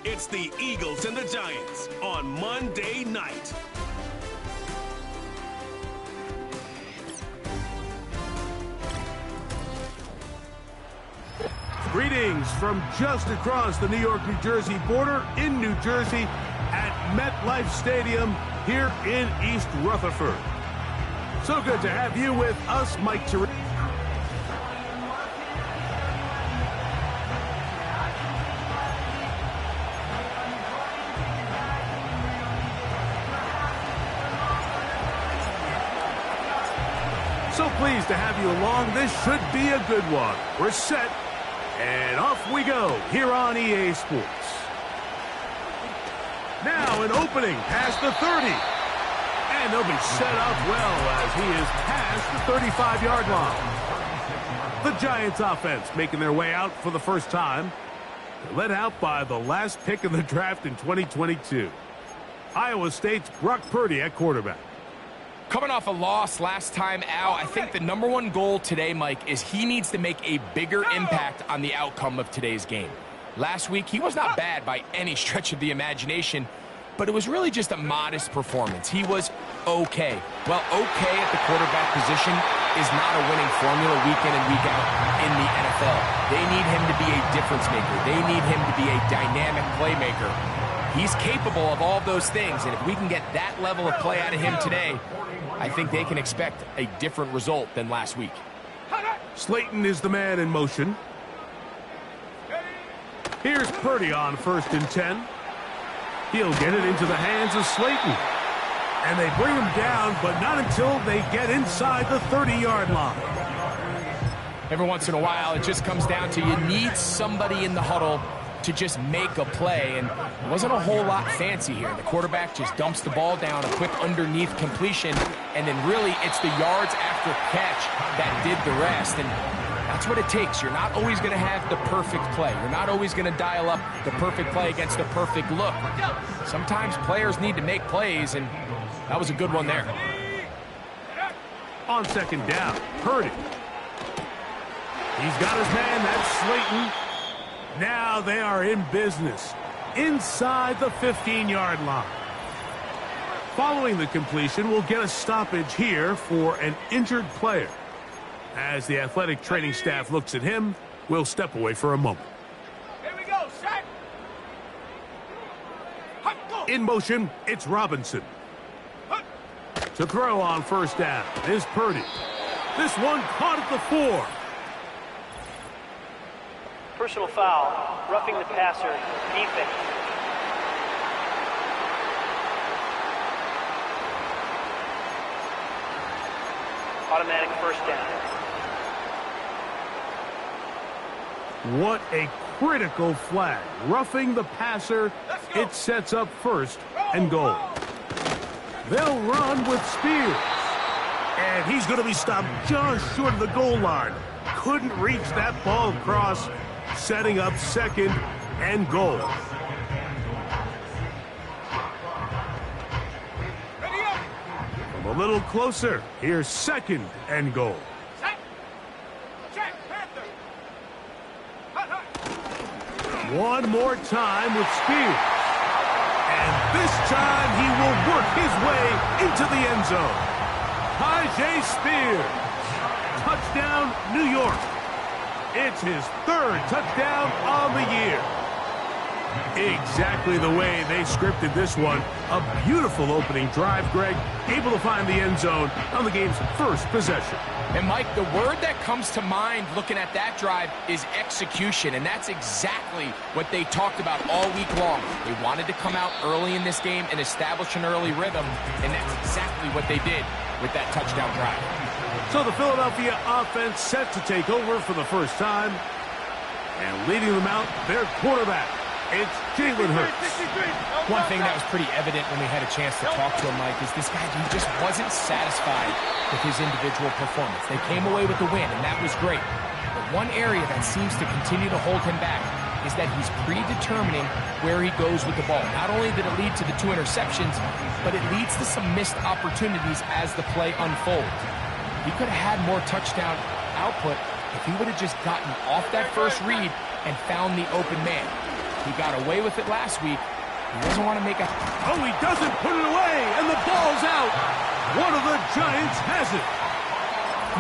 It's the Eagles and the Giants on Monday night. Greetings from just across the New York-New Jersey border in New Jersey at MetLife Stadium here in East Rutherford. So good to have you with us, Mike Terry. So pleased to have you along. This should be a good one. We're set, and off we go here on EA Sports. Now an opening past the 30. And they'll be set up well as he is past the 35-yard line. The Giants offense making their way out for the first time. They're led out by the last pick in the draft in 2022. Iowa State's Brock Purdy at quarterback. Coming off a loss last time out, I think the #1 goal today, Mike, is he needs to make a bigger impact on the outcome of today's game. Last week, he was not bad by any stretch of the imagination, but it was really just a modest performance. He was okay. Well, okay at the quarterback position is not a winning formula week in and week out in the NFL. They need him to be a difference maker. They need him to be a dynamic playmaker. He's capable of all of those things, and if we can get that level of play out of him today, I think they can expect a different result than last week. Slayton is the man in motion. Here's Purdy on 1st and 10. He'll get it into the hands of Slayton. And they bring him down, but not until they get inside the 30-yard line. Every once in a while, it just comes down to you need somebody in the huddle to just make a play, and it wasn't a whole lot fancy here. The quarterback just dumps the ball down, a quick underneath completion, and then really it's the yards after catch that did the rest, and that's what it takes. You're not always going to have the perfect play. You're not always going to dial up the perfect play against the perfect look. Sometimes players need to make plays, and that was a good one there. On 2nd down, Purdy. He's got his man, that's Slayton. Now they are in business inside the 15-yard line. Following the completion, we'll get a stoppage here for an injured player. As the athletic training staff looks at him, we'll step away for a moment. Here we go, set. In motion, it's Robinson. To throw on 1st down is Purdy. This one caught at the 4. Personal foul, roughing the passer, defense. Automatic 1st down. What a critical flag. Roughing the passer, it sets up 1st and goal. They'll run with Spears. And he's going to be stopped just short of the goal line. Couldn't reach that ball across, setting up 2nd and goal. From a little closer, here's 2nd and goal. One more time with Spears. And this time he will work his way into the end zone. Tyjae Spears. Touchdown, New York. It's his 3rd touchdown on the year. Exactly the way they scripted this one. A beautiful opening drive, Greg. Able to find the end zone on the game's 1st possession. And, Mike, the word that comes to mind looking at that drive is execution, and that's exactly what they talked about all week long. They wanted to come out early in this game and establish an early rhythm, and that's exactly what they did with that touchdown drive. So the Philadelphia offense set to take over for the first time. And leading them out, their quarterback. It's Jalen Hurts. One thing that was pretty evident when we had a chance to talk to him, Mike, is this guy, he just wasn't satisfied with his individual performance. They came away with the win, and that was great. But one area that seems to continue to hold him back is that he's predetermining where he goes with the ball. Not only did it lead to the 2 interceptions, but it leads to some missed opportunities as the play unfolds. He could have had more touchdown output if he would have just gotten off that first read and found the open man. He got away with it last week. He doesn't want to make a... Oh, he doesn't put it away, and the ball's out. One of the Giants has it.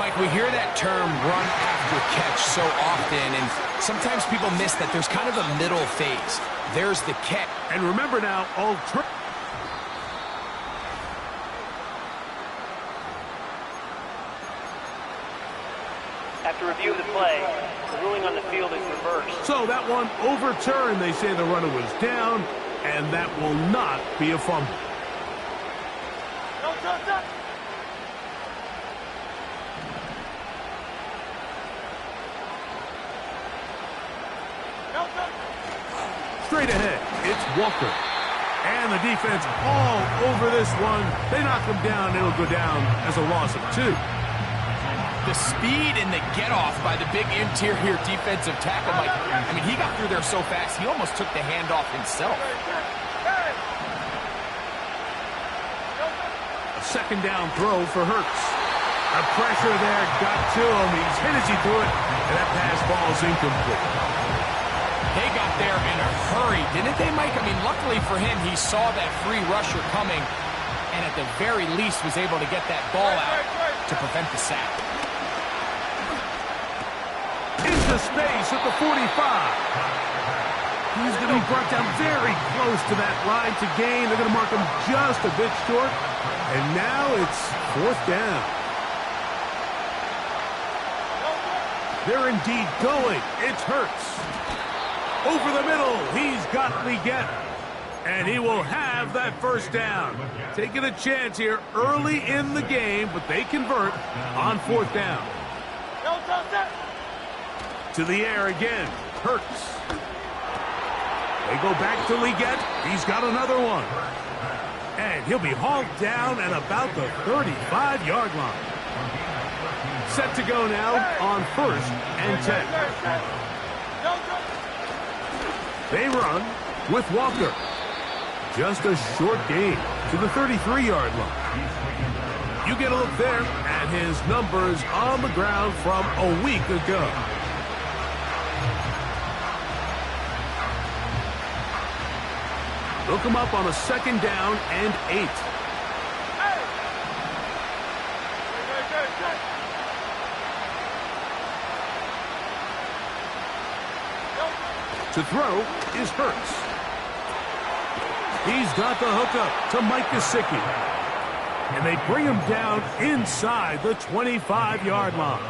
Mike, we hear that term run after catch so often, and sometimes people miss that there's kind of a middle phase. There's the catch. And remember now, After review of the play, the ruling on the field is reversed. so that one overturned. They say the runner was down, and that will not be a fumble. Straight ahead, it's Walker. And the defense all over this one. They knock him down. It'll go down as a loss of 2. The speed and the get-off by the big interior defensive tackle, Mike. I mean, he got through there so fast, he almost took the handoff himself. A second down throw for Hurts. The pressure there got to him. He's hit as he threw it, and that pass ball is incomplete. They got there in a hurry, didn't they, Mike? I mean, luckily for him, he saw that free rusher coming, and at the very least was able to get that ball out to prevent the sack. Into space at the 45. He's going to be brought down very close to that line to gain. They're going to mark him just a bit short, and now it's 4th down. They're indeed going. It's Hurts. Over the middle, he's got Leggett. And he will have that first down. Taking a chance here early in the game, but they convert on 4th down. To the air again, Hurts. They go back to Leggett. He's got another one. And he'll be hauled down at about the 35-yard line. Set to go now on 1st and 10. They run with Walker. Just a short gain to the 33-yard line. You get a look there at his numbers on the ground from a week ago. They'll come up on a 2nd down and 8. To throw is Hurts. He's got the hookup to Mike Gesicki. And they bring him down inside the 25-yard line.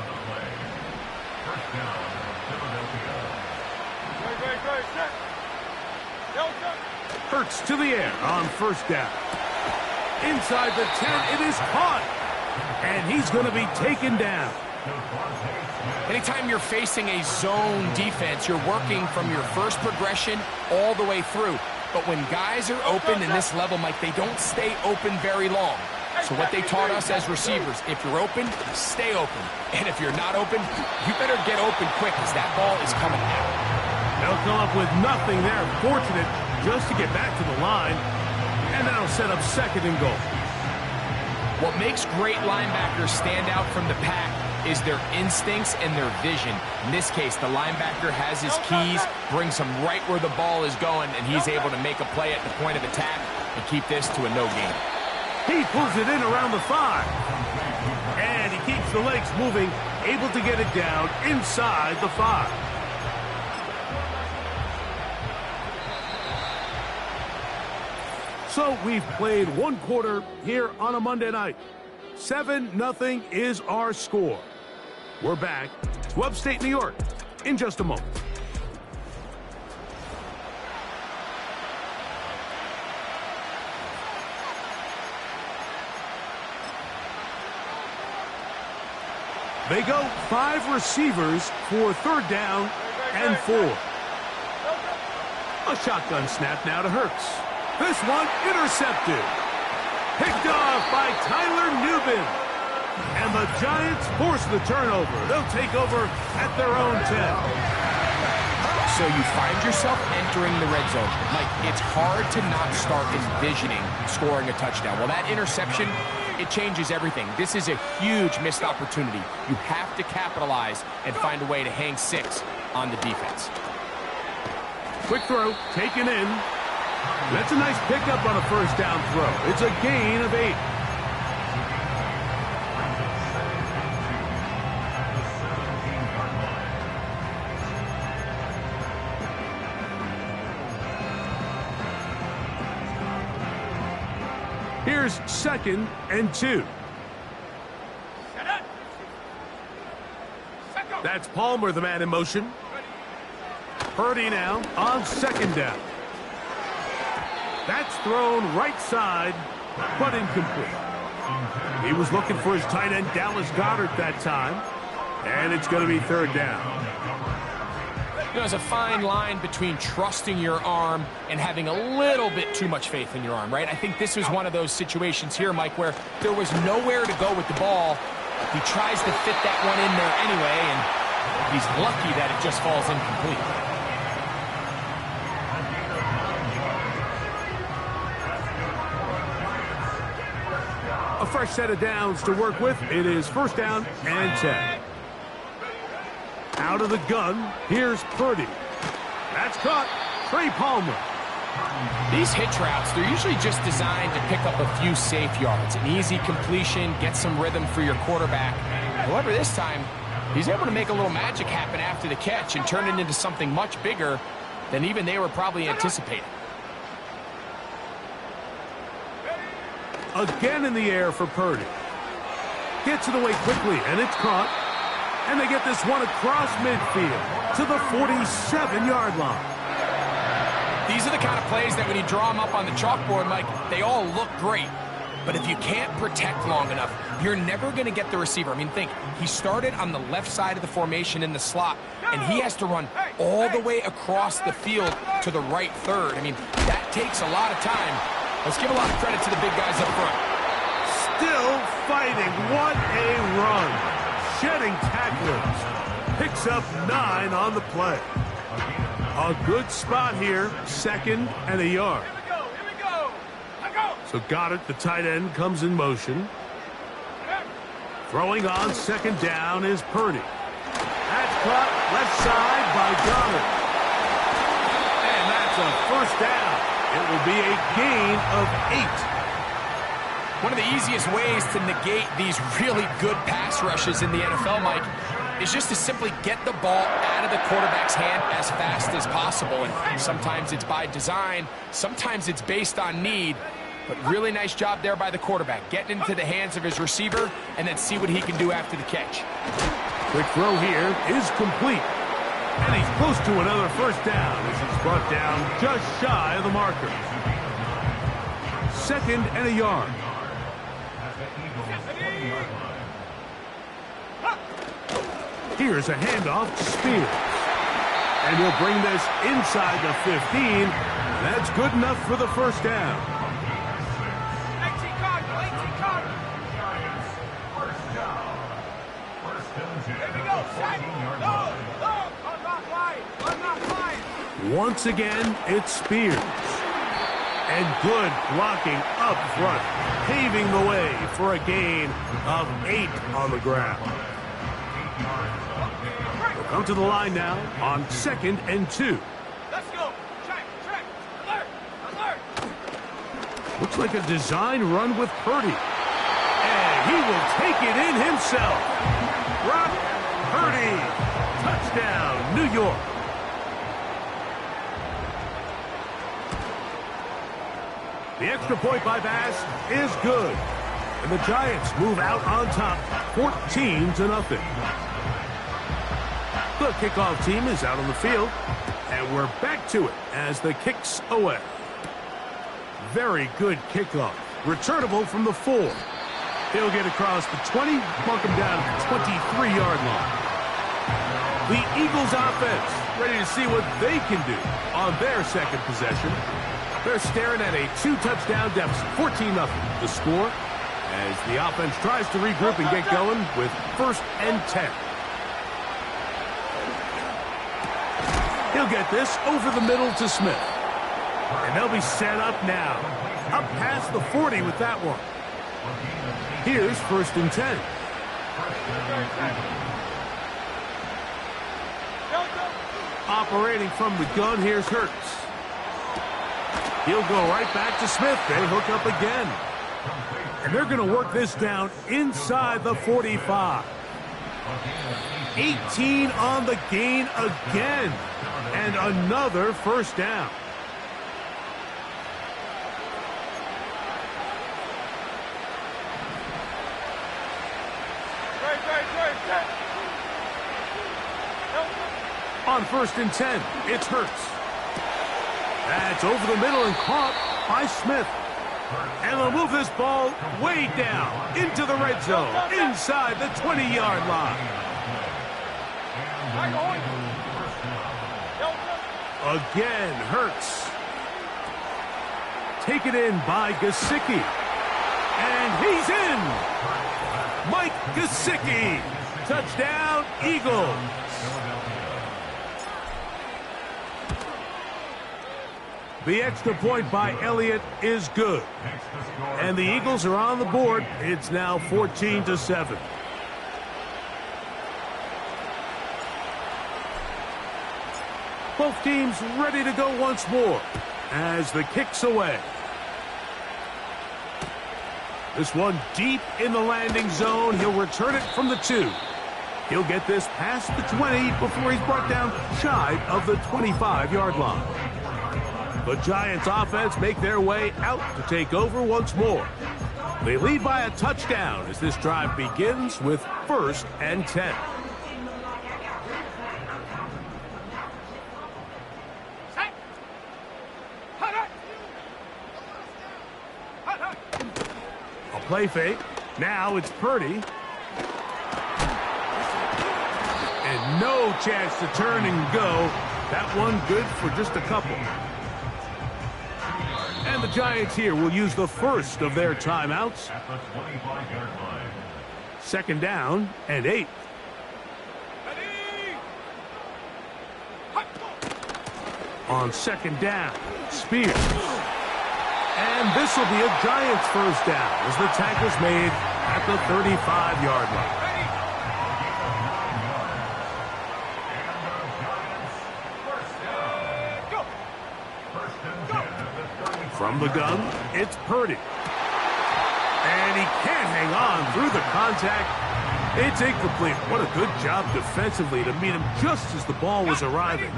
Hurts to the air on 1st down. Inside the 10, it is caught. And he's going to be taken down. Anytime you're facing a zone defense, you're working from your first progression all the way through. But when guys are open in this level, Mike, they don't stay open very long. So what they taught us as receivers, if you're open, stay open. And if you're not open, you better get open quick as that ball is coming out. They'll come up with nothing there. Fortunate just to get back to the line. And that'll set up 2nd and goal. What makes great linebackers stand out from the pack is their instincts and their vision. In this case, the linebacker has his keys, brings him right where the ball is going, and he's able to make a play at the point of attack and keep this to a no gain. He pulls it in around the 5. And he keeps the legs moving, able to get it down inside the 5. So we've played 1 quarter here on a Monday night. 7-0 is our score. We're back to upstate New York in just a moment. They go 5 receivers for 3rd down and 4. A shotgun snap now to Hurts. This one intercepted. Picked off by Tyler Newbin. And the Giants force the turnover. They'll take over at their own 10. So you find yourself entering the red zone. Mike, it's hard to not start envisioning scoring a touchdown. Well, that interception, it changes everything. This is a huge missed opportunity. You have to capitalize and find a way to hang 6 on the defense. Quick throw, taken in. That's a nice pickup on a first down throw. It's a gain of 8. Here's 2nd and 2. That's Palmer, the man in motion. Purdy now on 2nd down. That's thrown right side, but incomplete. He was looking for his tight end, Dallas Goedert, that time. And it's going to be 3rd down. You know, there's a fine line between trusting your arm and having a little bit too much faith in your arm, right? I think this was one of those situations here, Mike, where there was nowhere to go with the ball. He tries to fit that one in there anyway, and he's lucky that it just falls incomplete. A fresh set of downs to work with. It is 1st down and 10. Out of the gun, here's Purdy. That's caught. Trey Palmer. These hitch routes, they're usually just designed to pick up a few safe yards. An easy completion, get some rhythm for your quarterback. However, this time, he's able to make a little magic happen after the catch and turn it into something much bigger than even they were probably anticipating. Again in the air for Purdy. Gets it away quickly, and it's caught. And they get this one across midfield to the 47-yard line. These are the kind of plays that when you draw them up on the chalkboard, Mike, they all look great. But if you can't protect long enough, you're never going to get the receiver. I mean, think, he started on the left side of the formation in the slot, and he has to run all the way across the field to the right third. I mean, that takes a lot of time. Let's give a lot of credit to the big guys up front. Still fighting. What a run. Shedding tacklers. Picks up 9 on the play. A good spot here. 2nd and a yard. Here we go. So Goedert, the tight end, comes in motion. Throwing on 2nd down is Purdy. That's caught left side by Goedert. And that's a 1st down. It will be a gain of 8. One of the easiest ways to negate these really good pass rushes in the NFL, Mike, is just to simply get the ball out of the quarterback's hand as fast as possible. And sometimes it's by design, sometimes it's based on need. But really nice job there by the quarterback, getting into the hands of his receiver and then see what he can do after the catch. Quick throw here is complete. And he's close to another 1st down as he's brought down just shy of the marker. 2nd and a yard. Here's a handoff to Spears. And he'll bring this inside the 15. That's good enough for the 1st down. 18 Cardinal. Here we go, set. Go. I'm not flying. Once again, it's Spears. And good blocking up front, paving the way for a gain of 8 on the ground. We'll come to the line now on 2nd and 2. Let's go. Check. Alert. Looks like a design run with Purdy. And he will take it in himself. Brock Purdy. Touchdown, New York. The extra point by Bass is good. And the Giants move out on top, 14-0. The kickoff team is out on the field. And we're back to it as the kick's away. Very good kickoff. Returnable from the 4. He'll get across the 20, mark him down at the 23-yard line. The Eagles offense ready to see what they can do on their 2nd possession. They're staring at a 2-touchdown deficit, 14-0 the score, as the offense tries to regroup and get going with 1st and 10. He'll get this over the middle to Smith. And they'll be set up now. Up past the 40 with that one. Here's 1st and 10. operating from the gun. Here's Hurts. He'll go right back to Smith. They hook up again. And they're going to work this down inside the 45. 18 on the gain again. And another first down. On 1st and 10, it's Hurts. That's over the middle and caught by Smith. And they'll move this ball way down into the red zone, inside the 20-yard line. Again, Hurts. Taken in by Gesicki. And he's in. Mike Gesicki. Touchdown, Eagles. The extra point by Elliott is good. And the Eagles are on the board. It's now 14-7. Both teams ready to go once more as the kick's away. This one deep in the landing zone. He'll return it from the 2. He'll get this past the 20 before he's brought down shy of the 25-yard line. The Giants offense make their way out to take over once more. They lead by a touchdown as this drive begins with 1st and 10. A play fake. Now it's Purdy. And no chance to turn and go. That one good for just a couple. And the Giants here will use the first of their timeouts. 2nd down and 8. On 2nd down, Spears. And this will be a Giants first down as the tackle's made at the 35-yard line. From the gun, it's Purdy. And he can't hang on through the contact. It's incomplete. What a good job defensively to meet him just as the ball was arriving.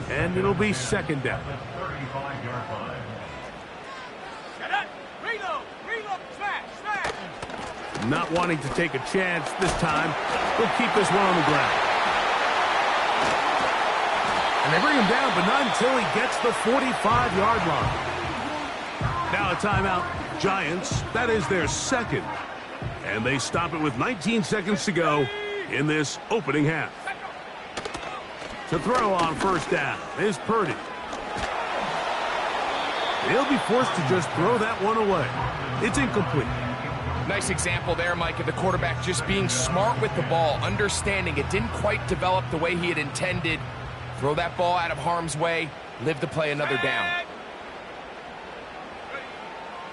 And it'll be 2nd down. Not wanting to take a chance this time. He'll keep this one on the ground. And they bring him down, but not until he gets the 45-yard line. Now a timeout. Giants, that is their 2nd. And they stop it with 19 seconds to go in this opening half. To throw on 1st down is Purdy. He'll be forced to just throw that one away. It's incomplete. Nice example there, Mike, of the quarterback just being smart with the ball, understanding it didn't quite develop the way he had intended. Throw that ball out of harm's way, live to play another down.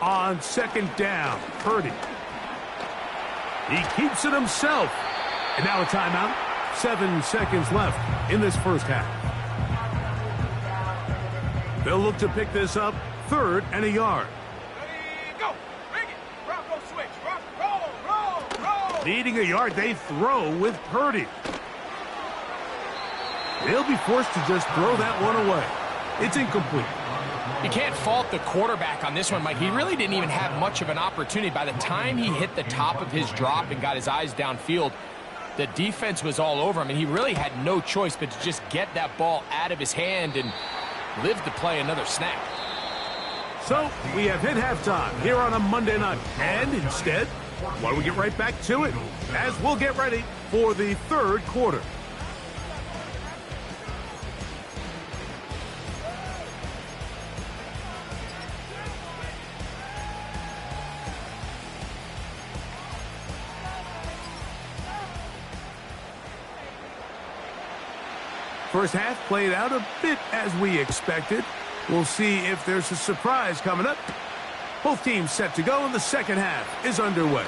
On 2nd down, Purdy. He keeps it himself. And now a timeout. 7 seconds left in this first half. They'll look to pick this up 3rd and a yard. Needing a yard, they throw with Purdy. They'll be forced to just throw that one away. It's incomplete. You can't fault the quarterback on this one, Mike. He really didn't even have much of an opportunity. By the time he hit the top of his drop and got his eyes downfield, the defense was all over him, and he really had no choice but to just get that ball out of his hand and live to play another snap. So we have hit halftime here on a Monday night. And instead, why don't we get right back to it as we'll get ready for the 3rd quarter. First half played out a bit as we expected. We'll see if there's a surprise coming up. Both teams set to go, and the 2nd half is underway.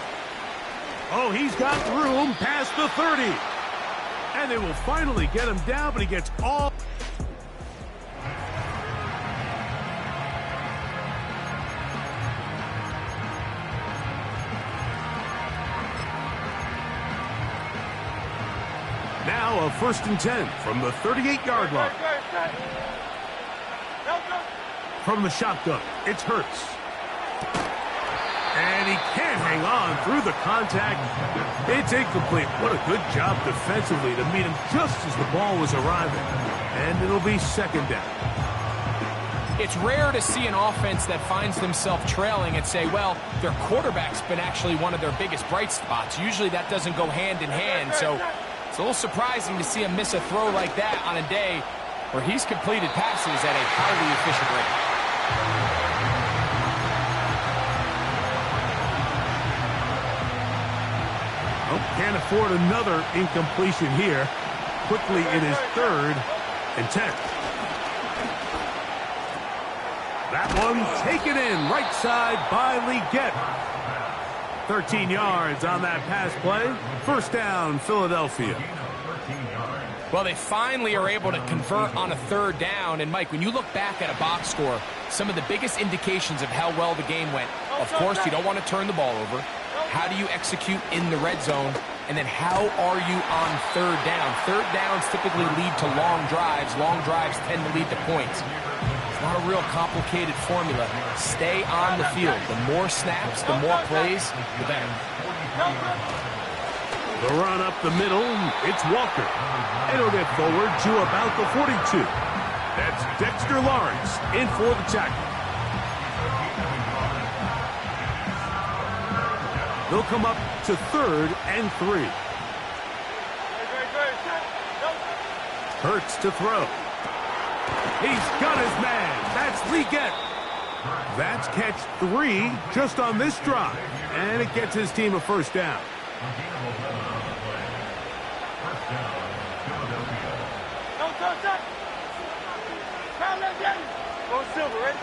Oh, he's got room past the 30. And they will finally get him down, but he gets all... now a 1st and 10 from the 38-yard line. From the shotgun, it's Hurts. And he can't hang on through the contact. It's incomplete. What a good job defensively to meet him just as the ball was arriving. And it'll be 2nd down. It's rare to see an offense that finds themselves trailing and say, well, their quarterback's been actually one of their biggest bright spots. Usually that doesn't go hand in hand, so it's a little surprising to see him miss a throw like that on a day where he's completed passes at a highly efficient rate. Oh, can't afford another incompletion here. Quickly, it is 3rd and 10. That one taken in right side by Leggett. 13 yards on that pass play. 1st down, Philadelphia. Well, they finally are able to convert on a 3rd down. And, Mike, when you look back at a box score, some of the biggest indications of how well the game went, of course, you don't want to turn the ball over. How do you execute in the red zone? And then how are you on 3rd down? 3rd downs typically lead to long drives. Long drives tend to lead to points. It's not a real complicated formula. Stay on the field. The more snaps, the more plays, the better. The run up the middle, it's Walker. It'll get forward to about the 42. That's Dexter Lawrence in for the tackle. They'll come up to 3rd and 3. Hurts to throw. He's got his man. That's Leggett. That's catch 3 just on this drive. And it gets his team a 1st down. Go Silver, ready?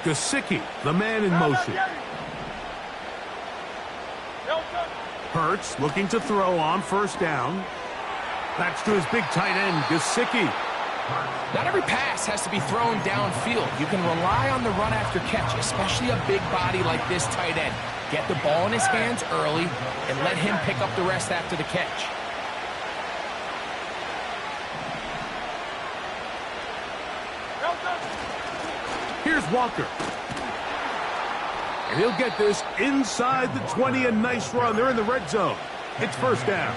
Gesicki, the man in motion. Hurts looking to throw on 1st down. That's to his big tight end, Gesicki. Not every pass has to be thrown downfield. You can rely on the run after catch, especially a big body like this tight end. Get the ball in his hands early and let him pick up the rest after the catch. Here's Walker. And he'll get this inside the 20. A nice run. They're in the red zone. It's 1st down.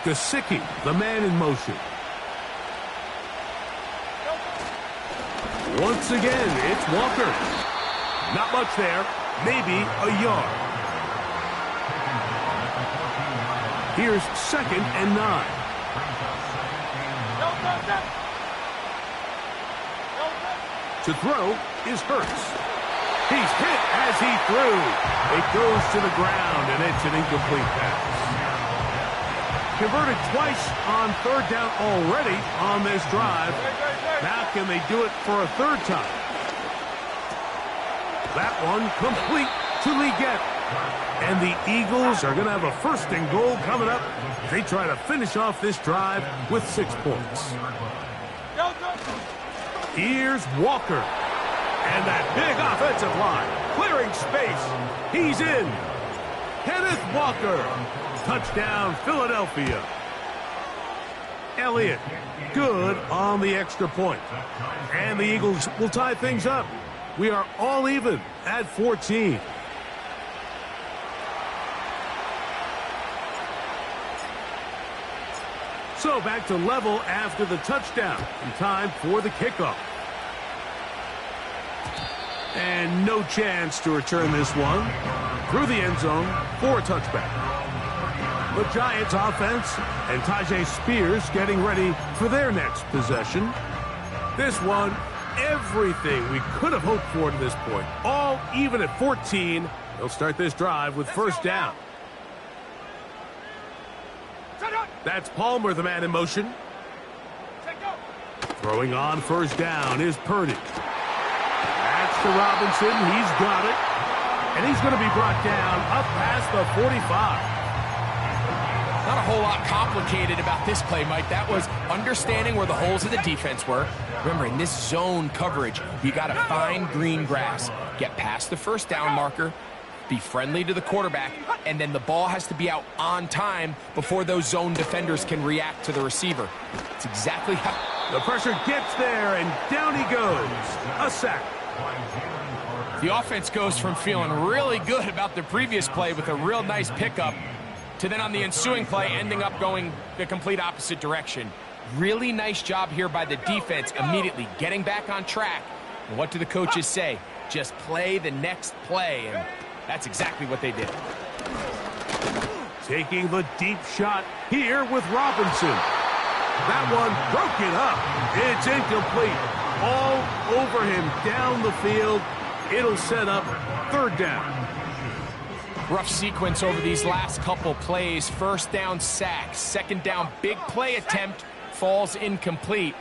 Gesicki, the man in motion. Once again, it's Walker. Not much there. Maybe a yard. Here's 2nd and 9. To throw is Hurts. He's hit as he threw. It goes to the ground, and it's an incomplete pass. Converted twice on 3rd down already on this drive. Now can they do it for a 3rd time? That one complete to Leggett. And the Eagles are going to have a 1st and goal coming up. They try to finish off this drive with 6 points. Here's Walker. And that big offensive line clearing space. He's in. Kenneth Walker. Touchdown, Philadelphia. Elliott, good on the extra point. And the Eagles will tie things up. We are all even at 14. So back to level after the touchdown. In time for the kickoff. And no chance to return this one. Through the end zone for a touchback. The Giants offense and Tyjae Spears getting ready for their next possession. This one, everything we could have hoped for to this point. All even at 14. They'll start this drive with 1st down. That's Palmer, the man in motion. Throwing on 1st down is Purdy. That's to Robinson. He's got it. And he's going to be brought down up past the 45. Not a whole lot complicated about this play, Mike. That was understanding where the holes of the defense were. Remember, in this zone coverage, you got to find green grass, get past the first down marker, be friendly to the quarterback, and then the ball has to be out on time before those zone defenders can react to the receiver. It's exactly how... The pressure gets there, and down he goes. A sack. The offense goes from feeling really good about the previous play with a real nice pickup to then on the ensuing play ending up going the complete opposite direction. Really nice job here by the defense immediately getting back on track. And what do the coaches say? Just play the next play, and that's exactly what they did. Taking the deep shot here with Robinson. That one broken up. It's incomplete. All over him down the field. It'll set up third down. Rough sequence over these last couple plays. First down sack. Second down big play attempt falls incomplete.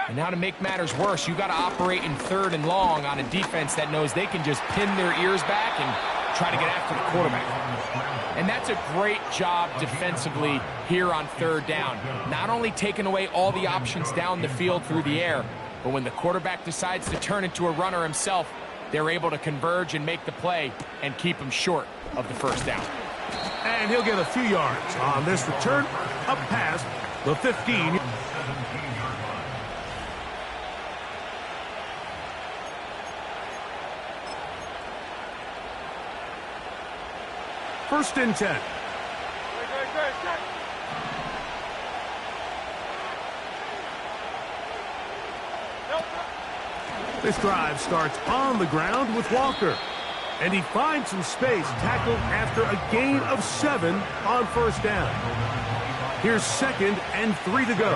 And now to make matters worse, you got to operate in third and long on a defense that knows they can just pin their ears back and try to get after the quarterback. And that's a great job defensively here on third down. Not only taking away all the options down the field through the air, but when the quarterback decides to turn into a runner himself, they're able to converge and make the play and keep him short of the first down. And he'll get a few yards on this return up past the 15. First and 10. This drive starts on the ground with Walker. And he finds some space, tackled after a gain of 7 on first down. Here's 2nd and 3 to go.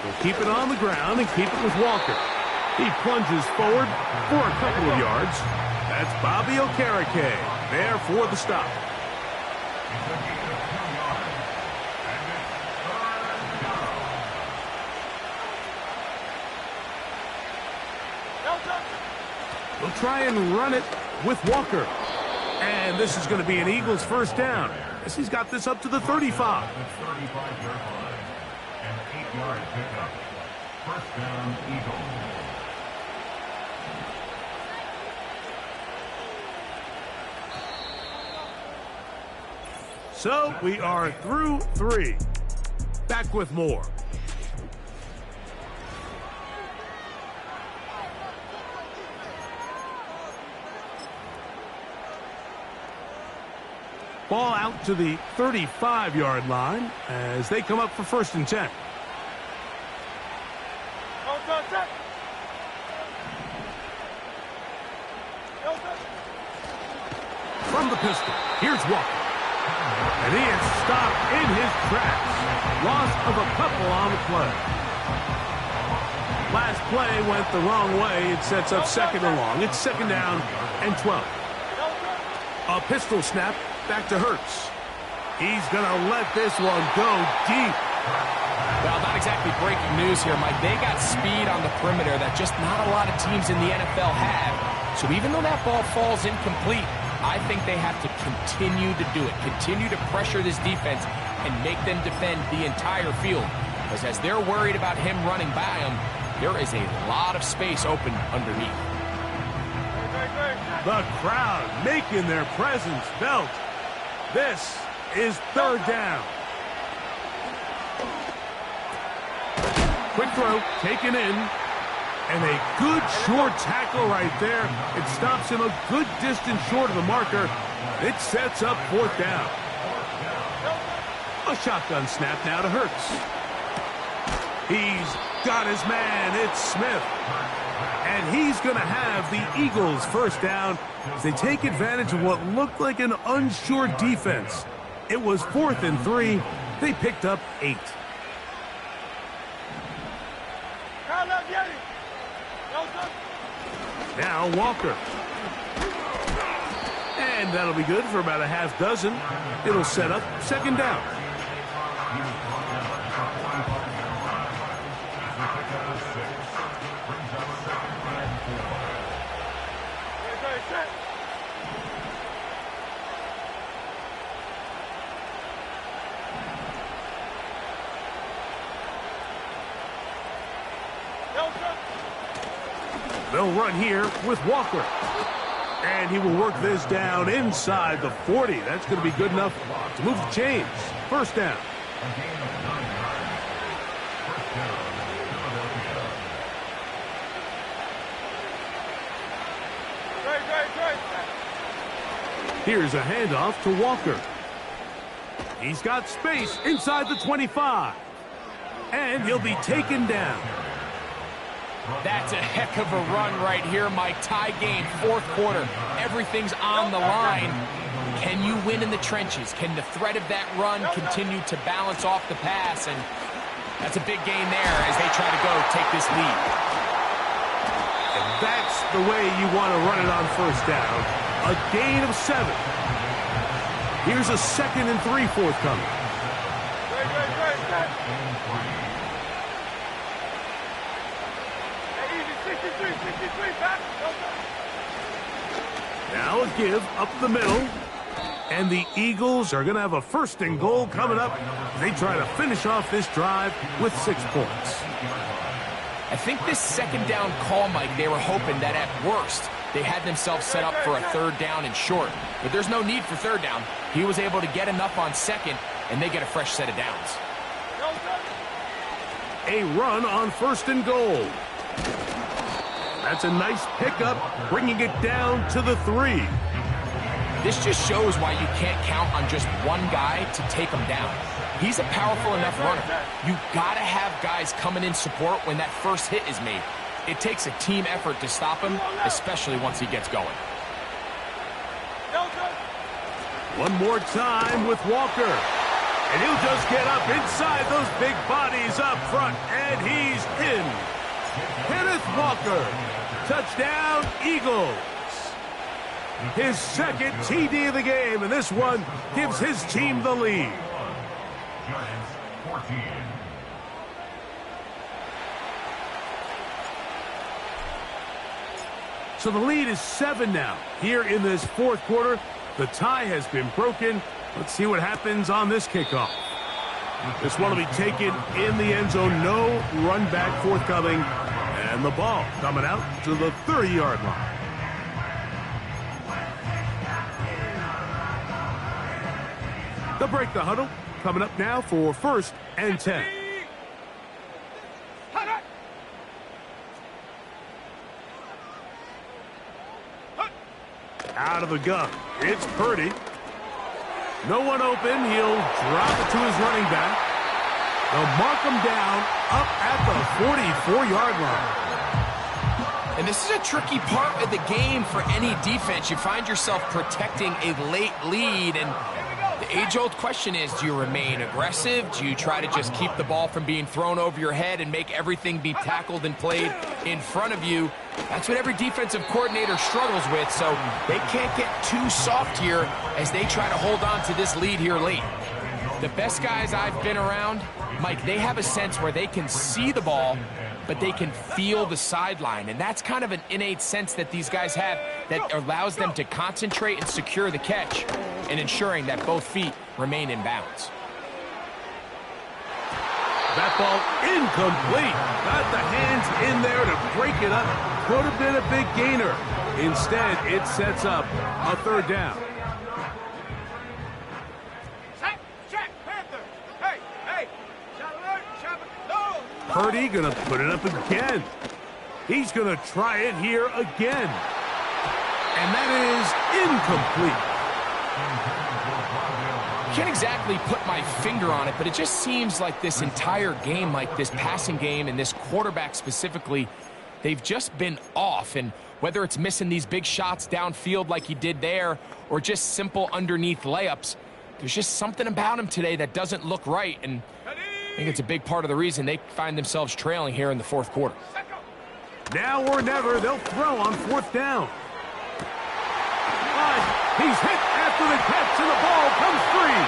We'll keep it on the ground and keep it with Walker. He plunges forward for a couple of yards. That's Bobby Okereke there for the stop. We'll try and run it with Walker. And this is going to be an Eagles first down, as he's got this up to the 35. An 8-yard pickup. First down, Eagles. So we are through 3. Back with more. Ball out to the 35-yard line as they come up for first and 10. From the pistol, here's Walker. And he is stopped in his tracks. Loss of a couple on the play. Last play went the wrong way. It sets up second and long. It's second down and 12. A pistol snap. Back to Hurts. He's going to let this one go deep. Well, not exactly breaking news here, Mike. They got speed on the perimeter that just not a lot of teams in the NFL have. So even though that ball falls incomplete, I think they have to continue to do it. Continue to pressure this defense and make them defend the entire field. Because as they're worried about him running by them, there is a lot of space open underneath. The crowd making their presence felt. This is third down. Quick throw, taken in. And a good short tackle right there. It stops him a good distance short of the marker. It sets up fourth down. A shotgun snap now to Hurts. He's got his man. It's Smith. And he's going to have the Eagles first down as they take advantage of what looked like an unsure defense. It was 4th and 3. They picked up 8. Now Walker. And that'll be good for about a half dozen. It'll set up second down. They'll run here with Walker. And he will work this down inside the 40. That's going to be good enough to move the chains. First down. Here's a handoff to Walker. He's got space inside the 25. And he'll be taken down. That's a heck of a run right here, Mike. Tie game, fourth quarter. Everything's on the line. Can you win in the trenches? Can the threat of that run continue to balance off the pass? And that's a big gain there as they try to go take this lead. And that's the way you want to run it on first down. A gain of 7. Here's a 2nd and 3 forthcoming. Now a give up the middle. And the Eagles are going to have a 1st and goal coming up. They try to finish off this drive with 6 points. I think this 2nd down call, Mike, they were hoping that at worst they had themselves set up for a 3rd down and short. But there's no need for 3rd down. He was able to get enough on 2nd, and they get a fresh set of downs. A run on 1st and goal. That's a nice pickup, bringing it down to the 3. This just shows why you can't count on just one guy to take him down. He's a powerful enough runner. You gotta have guys coming in support when that first hit is made. It takes a team effort to stop him, especially once he gets going. One more time with Walker. And he'll just get up inside those big bodies up front, and he's in. Kenneth Walker, touchdown Eagles. His 2nd TD of the game, and this one gives his team the lead. Giants 14. So the lead is 7 now. Here in this 4th quarter, the tie has been broken. Let's see what happens on this kickoff. This one will be taken in the end zone. No run back forthcoming. And the ball coming out to the 30-yard line. They'll break the huddle. Coming up now for 1st and 10. Out of the gun. It's Purdy. No one open. He'll drop it to his running back. They'll mark him down up at the 44-yard line. And this is a tricky part of the game for any defense. You find yourself protecting a late lead, and the age-old question is, do you remain aggressive? Do you try to just keep the ball from being thrown over your head and make everything be tackled and played in front of you? That's what every defensive coordinator struggles with, so they can't get too soft here as they try to hold on to this lead here late. The best guys I've been around, Mike, they have a sense where they can see the ball, but they can feel the sideline, and that's kind of an innate sense that these guys have that allows them to concentrate and secure the catch and ensuring that both feet remain in bounds. That ball incomplete. Got the hands in there to break it up. Could have been a big gainer. Instead, it sets up a 3rd down. Check, Panther. Hey. No. Purdy going to put it up again. He's going to try it here again. And that is incomplete. Can't exactly put my finger on it, but it just seems like this entire game, like this passing game and this quarterback specifically, they've just been off. And whether it's missing these big shots downfield like he did there or just simple underneath layups, there's just something about him today that doesn't look right. And I think it's a big part of the reason they find themselves trailing here in the 4th quarter. Now or never, they'll throw on 4th down. He's hit after the catch, and the ball comes free.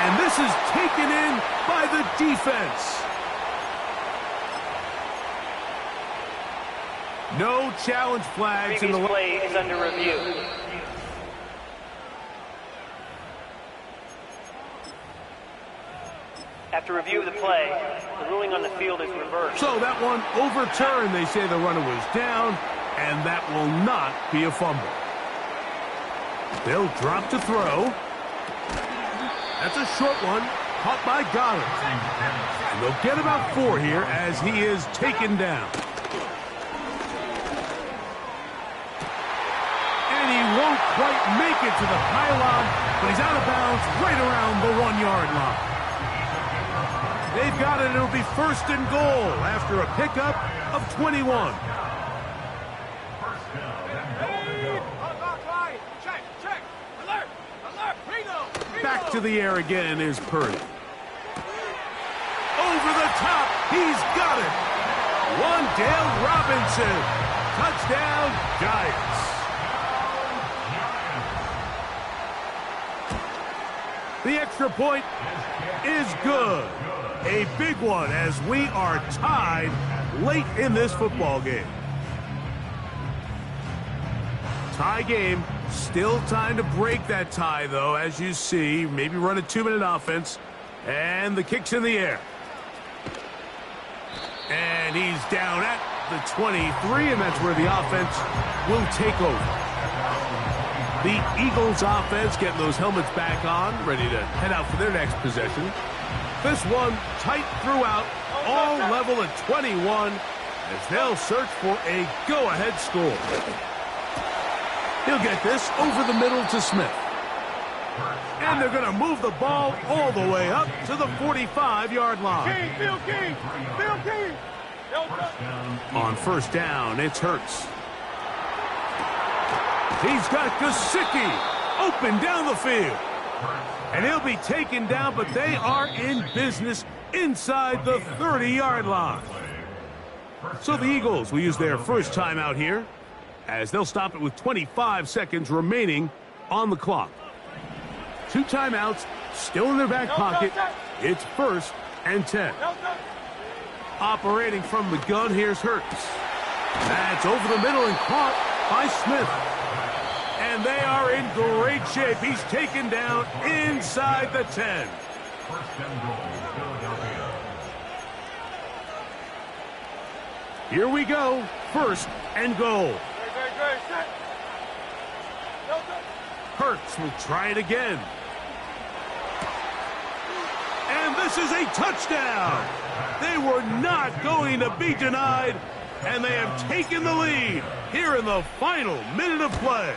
And this is taken in by the defense. No challenge flags in the play is under review. After review of the play, the ruling on the field is reversed. So that one overturned. They say the runner was down, and that will not be a fumble. They'll drop to throw. That's a short one, caught by Goddard. And they'll get about 4 here as he is taken down. And he won't quite make it to the pylon, but he's out of bounds right around the 1-yard line. They've got it. It'll be 1st and goal after a pickup of 21. Back to the air again is Purdy. Over the top, he's got it. Wan'Dale Robinson. Touchdown, Giants. The extra point is good. A big one as we are tied late in this football game. Tie game. Still time to break that tie, though, as you see. Maybe run a 2-minute offense. And the kick's in the air. And he's down at the 23, and that's where the offense will take over. The Eagles offense getting those helmets back on, ready to head out for their next possession. This one tight throughout, all level at 21, as they'll search for a go-ahead score. He'll get this over the middle to Smith. And they're going to move the ball all the way up to the 45-yard line. On 1st down, it's Hurts. He's got Gesicki open down the field. And he'll be taken down, but they are in business inside the 30-yard line. So the Eagles will use their first timeout here, as they'll stop it with 25 seconds remaining on the clock. 2 timeouts still in their back pocket. It's 1st and 10. Operating from the gun, here's Hurts. That's over the middle and caught by Smith. And they are in great shape. He's taken down inside the 10. Here we go. 1st and goal. Hurts will try it again. And this is a touchdown. They were not going to be denied, and they have taken the lead here in the final minute of play.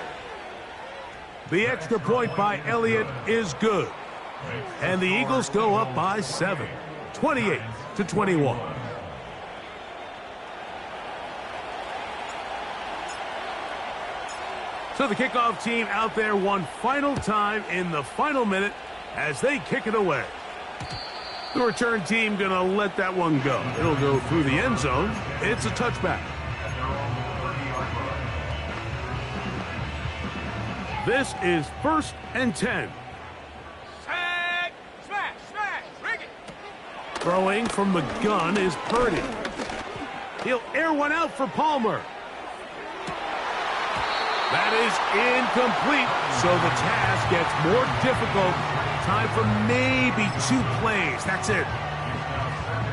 The extra point by Elliott is good. And the Eagles go up by 7, 28-21. So the kickoff team out there one final time in the final minute as they kick it away. The return team going to let that one go. It'll go through the end zone. It's a touchback. This is 1st and 10. Smash, rig it. Throwing from the gun is Purdy. He'll air one out for Palmer. That is incomplete, so the task gets more difficult. Time for maybe 2 plays. That's it.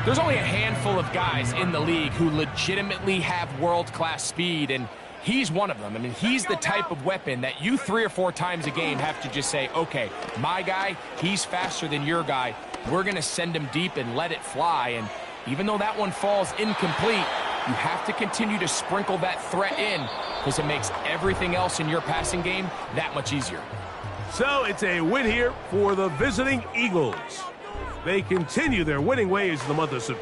There's only a handful of guys in the league who legitimately have world-class speed, and he's one of them. I mean, he's the type of weapon that you 3 or 4 times a game have to just say, okay, my guy, he's faster than your guy. We're going to send him deep and let it fly. And even though that one falls incomplete, you have to continue to sprinkle that threat in because it makes everything else in your passing game that much easier. So it's a win here for the visiting Eagles. They continue their winning ways in the month of September.